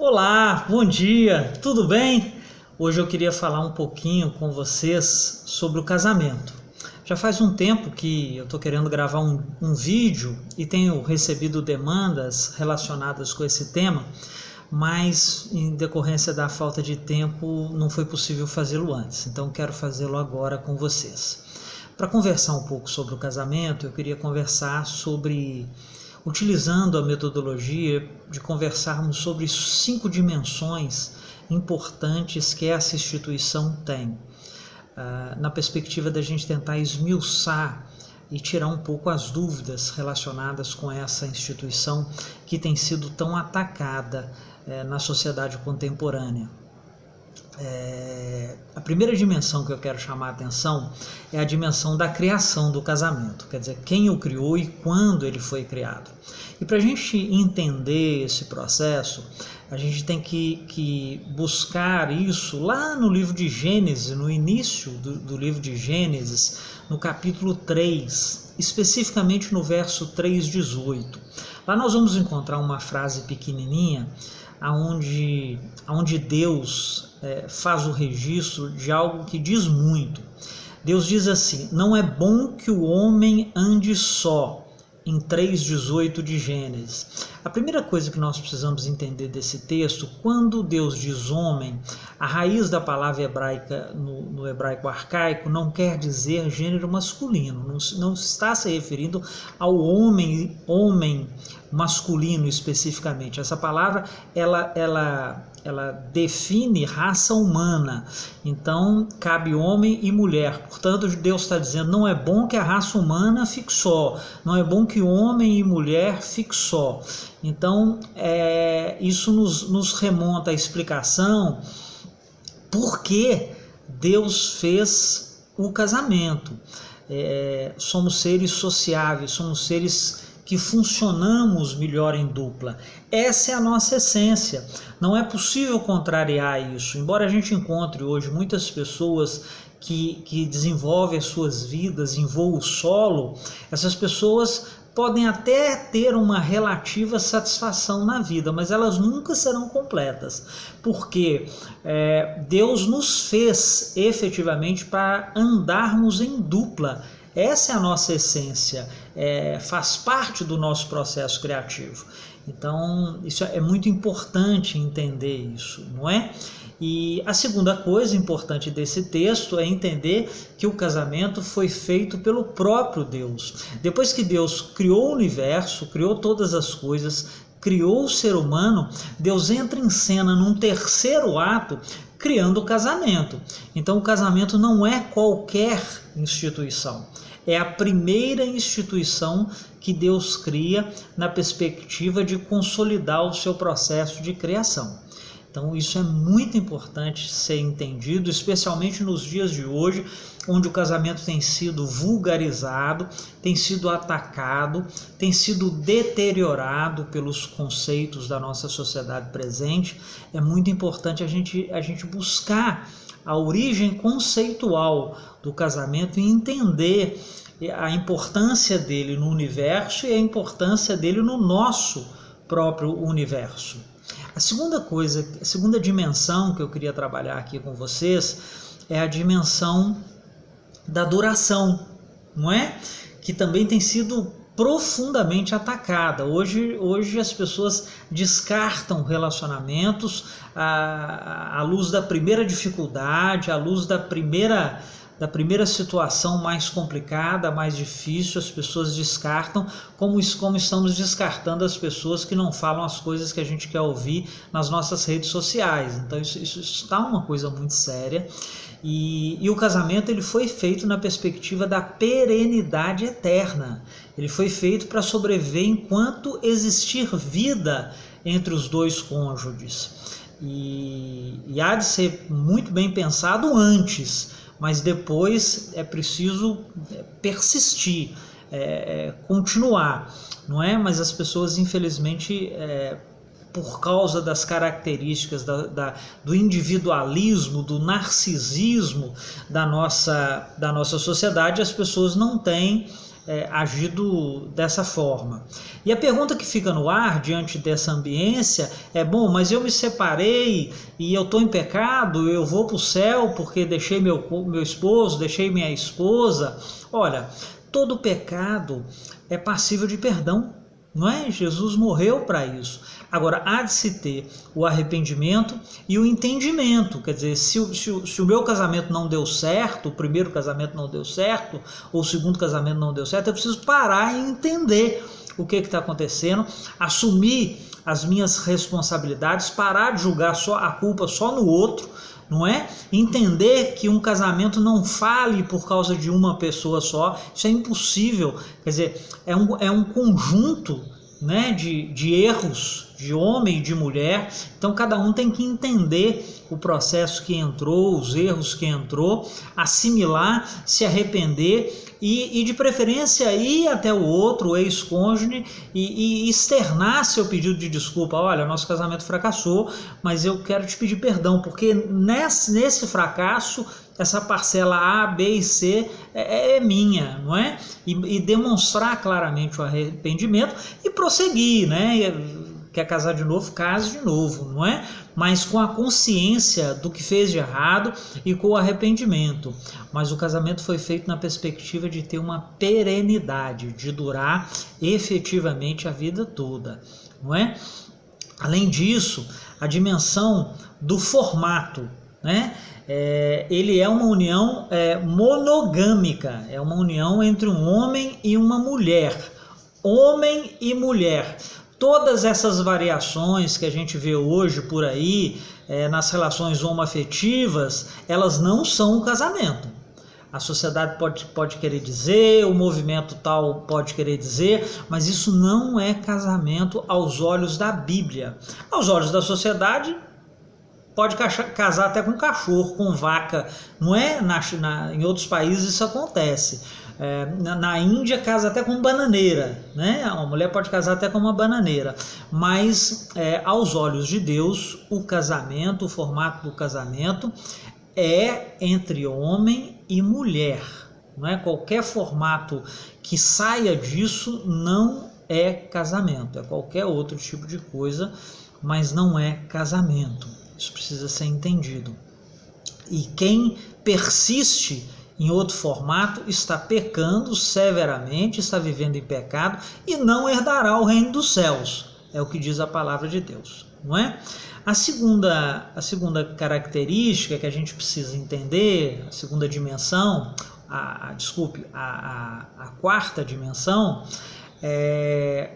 Olá, bom dia, tudo bem? Hoje eu queria falar um pouquinho com vocês sobre o casamento. Já faz um tempo que eu estou querendo gravar um vídeo e tenho recebido demandas relacionadas com esse tema, mas em decorrência da falta de tempo não foi possível fazê-lo antes, então quero fazê-lo agora com vocês. Para conversar um pouco sobre o casamento, eu queria conversar sobre, utilizando a metodologia de conversarmos sobre 5 dimensões importantes que essa instituição tem, na perspectiva da gente tentar esmiuçar e tirar um pouco as dúvidas relacionadas com essa instituição que tem sido tão atacada na sociedade contemporânea. A primeira dimensão que eu quero chamar a atenção é a dimensão da criação do casamento, quer dizer, quem o criou e quando ele foi criado. E para a gente entender esse processo, a gente tem que buscar isso lá no livro de Gênesis, no início do livro de Gênesis, no capítulo 3, especificamente no verso 3:18. Lá nós vamos encontrar uma frase pequenininha, onde Deus faz o registro de algo que diz muito. Deus diz assim: não é bom que o homem ande só, em 3:18 de Gênesis. A primeira coisa que nós precisamos entender desse texto, quando Deus diz homem, a raiz da palavra hebraica, no hebraico arcaico, não quer dizer gênero masculino, não está se referindo ao homem masculino especificamente. Essa palavra ela define raça humana, então cabe homem e mulher. Portanto, Deus está dizendo: não é bom que a raça humana fique só, não é bom que homem e mulher fique só. Então isso nos remonta à explicação por que Deus fez o casamento. Somos seres sociáveis, somos seres que funcionamos melhor em dupla. Essa é a nossa essência. Não é possível contrariar isso. Embora a gente encontre hoje muitas pessoas que desenvolvem as suas vidas em voo solo, essas pessoas podem até ter uma relativa satisfação na vida, mas elas nunca serão completas, porque Deus nos fez efetivamente para andarmos em dupla. Essa é a nossa essência, faz parte do nosso processo criativo. Então, isso é muito importante entender isso, não é? E a segunda coisa importante desse texto é entender que o casamento foi feito pelo próprio Deus. Depois que Deus criou o universo, criou todas as coisas, criou o ser humano, Deus entra em cena num terceiro ato, criando o casamento. Então o casamento não é qualquer instituição, é a primeira instituição que Deus cria na perspectiva de consolidar o seu processo de criação. Então isso é muito importante ser entendido, especialmente nos dias de hoje, onde o casamento tem sido vulgarizado, tem sido atacado, tem sido deteriorado pelos conceitos da nossa sociedade presente. É muito importante a gente buscar a origem conceitual do casamento e entender a importância dele no universo e a importância dele no nosso próprio universo. A segunda dimensão que eu queria trabalhar aqui com vocês é a dimensão da duração, não é? Que também tem sido profundamente atacada. Hoje as pessoas descartam relacionamentos à luz da primeira dificuldade, à luz da primeira situação mais complicada, mais difícil. As pessoas descartam, como estamos descartando as pessoas que não falam as coisas que a gente quer ouvir nas nossas redes sociais. Então isso está uma coisa muito séria. E o casamento ele foi feito na perspectiva da perenidade eterna. Ele foi feito para sobreviver enquanto existir vida entre os dois cônjuges. E há de ser muito bem pensado antes, mas depois é preciso persistir, continuar, não é? Mas as pessoas, infelizmente, por causa das características do individualismo, do narcisismo da nossa sociedade, as pessoas não têm agido dessa forma. E a pergunta que fica no ar diante dessa ambiência é: bom, mas eu me separei e eu estou em pecado, eu vou para o céu porque deixei meu esposo, deixei minha esposa? Olha, todo pecado é passível de perdão, não é? Jesus morreu para isso. Agora, há de se ter o arrependimento e o entendimento. Quer dizer, se o meu casamento não deu certo, o primeiro casamento não deu certo, ou o segundo casamento não deu certo, eu preciso parar e entender o que está acontecendo, assumir as minhas responsabilidades, parar de julgar a culpa só no outro, não é? Entender que um casamento não fale por causa de uma pessoa só, isso é impossível. Quer dizer, é um conjunto, né, de erros de homem e de mulher. Então cada um tem que entender o processo que entrou, os erros que entrou, assimilar, se arrepender e de preferência ir até o outro, o ex-cônjuge, e externar seu pedido de desculpa. Olha, nosso casamento fracassou, mas eu quero te pedir perdão, porque nesse fracasso, essa parcela A, B e C é minha, não é? E demonstrar claramente o arrependimento e prosseguir, né? Quer casar de novo, case de novo, não é? Mas com a consciência do que fez de errado e com o arrependimento. Mas o casamento foi feito na perspectiva de ter uma perenidade, de durar efetivamente a vida toda, não é? Além disso, a dimensão do formato, né? Ele é uma união monogâmica, é uma união entre um homem e uma mulher, homem e mulher. Todas essas variações que a gente vê hoje por aí, nas relações homoafetivas, elas não são o casamento. A sociedade pode querer dizer, o movimento tal pode querer dizer, mas isso não é casamento aos olhos da Bíblia. Aos olhos da sociedade, pode casar até com cachorro, com vaca, não é? Em outros países isso acontece. Na Índia casa até com bananeira, né? Uma mulher pode casar até com uma bananeira, mas aos olhos de Deus, o casamento, o formato do casamento é entre homem e mulher, não é? Qualquer formato que saia disso não é casamento, é qualquer outro tipo de coisa, mas não é casamento. Isso precisa ser entendido. E quem persiste em outro formato está pecando severamente, está vivendo em pecado e não herdará o reino dos céus. É o que diz a palavra de Deus, não é? A segunda característica que a gente precisa entender, a segunda dimensão, a quarta dimensão, é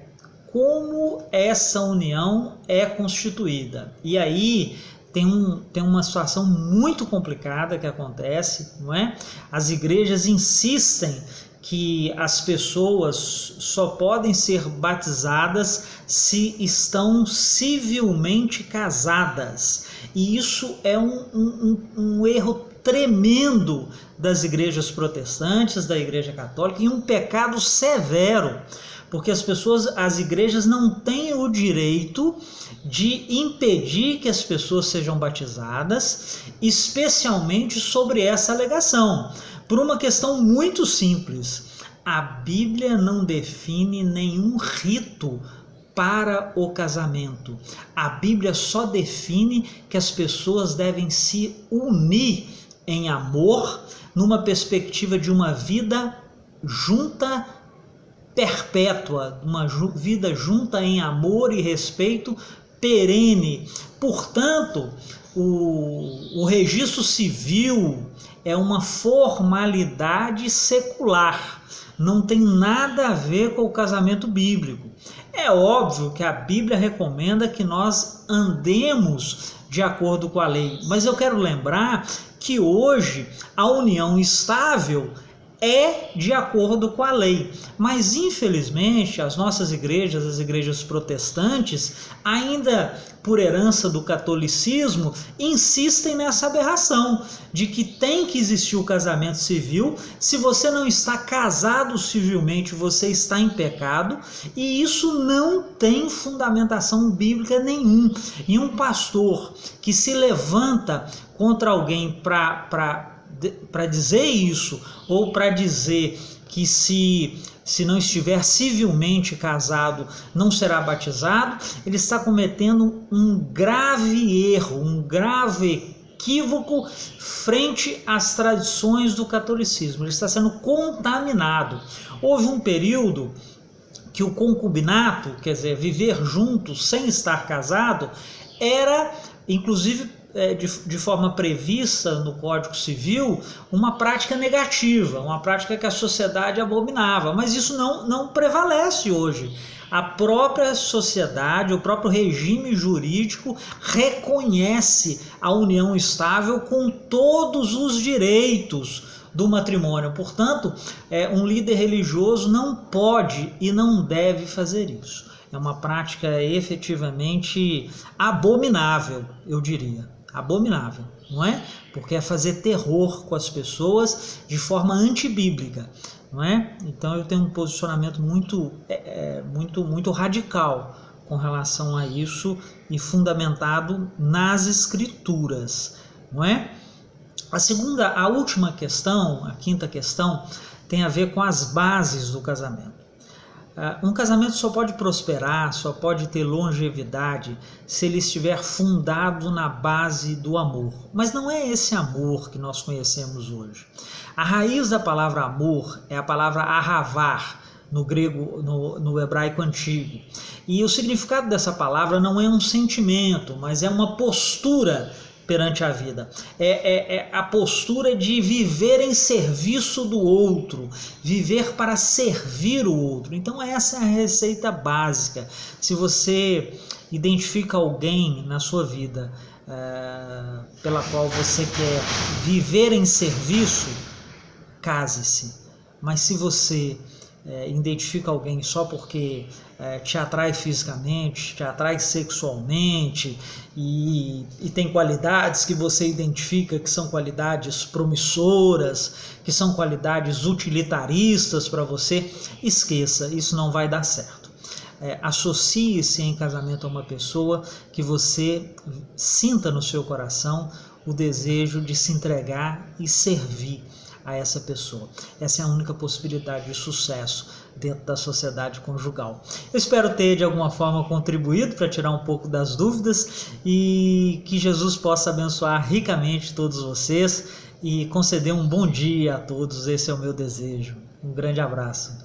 como essa união é constituída. E aí tem uma situação muito complicada que acontece, não é? As igrejas insistem que as pessoas só podem ser batizadas se estão civilmente casadas. E isso é um erro tremendo das igrejas protestantes, da igreja católica, e um pecado severo, porque as igrejas não têm o direito de impedir que as pessoas sejam batizadas, especialmente sobre essa alegação, por uma questão muito simples. A Bíblia não define nenhum rito para o casamento. A Bíblia só define que as pessoas devem se unir em amor, numa perspectiva de uma vida junta, perpétua, uma vida junta em amor e respeito perene. Portanto, o registro civil é uma formalidade secular, não tem nada a ver com o casamento bíblico. É óbvio que a Bíblia recomenda que nós andemos de acordo com a lei, mas eu quero lembrar que hoje a união estável é de acordo com a lei, mas infelizmente as nossas igrejas, as igrejas protestantes, ainda por herança do catolicismo, insistem nessa aberração de que tem que existir o casamento civil. Se você não está casado civilmente, você está em pecado, e isso não tem fundamentação bíblica nenhum. E um pastor que se levanta contra alguém para dizer isso, ou para dizer que se não estiver civilmente casado não será batizado, ele está cometendo um grave erro, um grave equívoco frente às tradições do catolicismo. Ele está sendo contaminado. Houve um período que o concubinato, quer dizer, viver junto sem estar casado, era, inclusive, de forma prevista no Código Civil, uma prática negativa, uma prática que a sociedade abominava, mas isso não prevalece hoje. A própria sociedade, o próprio regime jurídico reconhece a união estável com todos os direitos do matrimônio. Portanto, um líder religioso não pode e não deve fazer isso. É uma prática efetivamente abominável, eu diria. Abominável, não é? Porque é fazer terror com as pessoas de forma antibíblica, não é? Então eu tenho um posicionamento muito radical com relação a isso e fundamentado nas Escrituras, não é? A última questão, a quinta questão, tem a ver com as bases do casamento. Um casamento só pode prosperar, só pode ter longevidade se ele estiver fundado na base do amor. Mas não é esse amor que nós conhecemos hoje. A raiz da palavra amor é a palavra ahavar, no grego, no hebraico antigo. E o significado dessa palavra não é um sentimento, mas é uma postura perante a vida. É a postura de viver em serviço do outro, viver para servir o outro. Então essa é a receita básica. Se você identifica alguém na sua vida pela qual você quer viver em serviço, case-se. Mas se você identifica alguém só porque te atrai fisicamente, te atrai sexualmente e tem qualidades que você identifica que são qualidades promissoras, que são qualidades utilitaristas para você, esqueça, isso não vai dar certo. Associe-se em casamento a uma pessoa que você sinta no seu coração o desejo de se entregar e servir a essa pessoa. Essa é a única possibilidade de sucesso dentro da sociedade conjugal. Eu espero ter de alguma forma contribuído para tirar um pouco das dúvidas e que Jesus possa abençoar ricamente todos vocês e conceder um bom dia a todos. Esse é o meu desejo. Um grande abraço.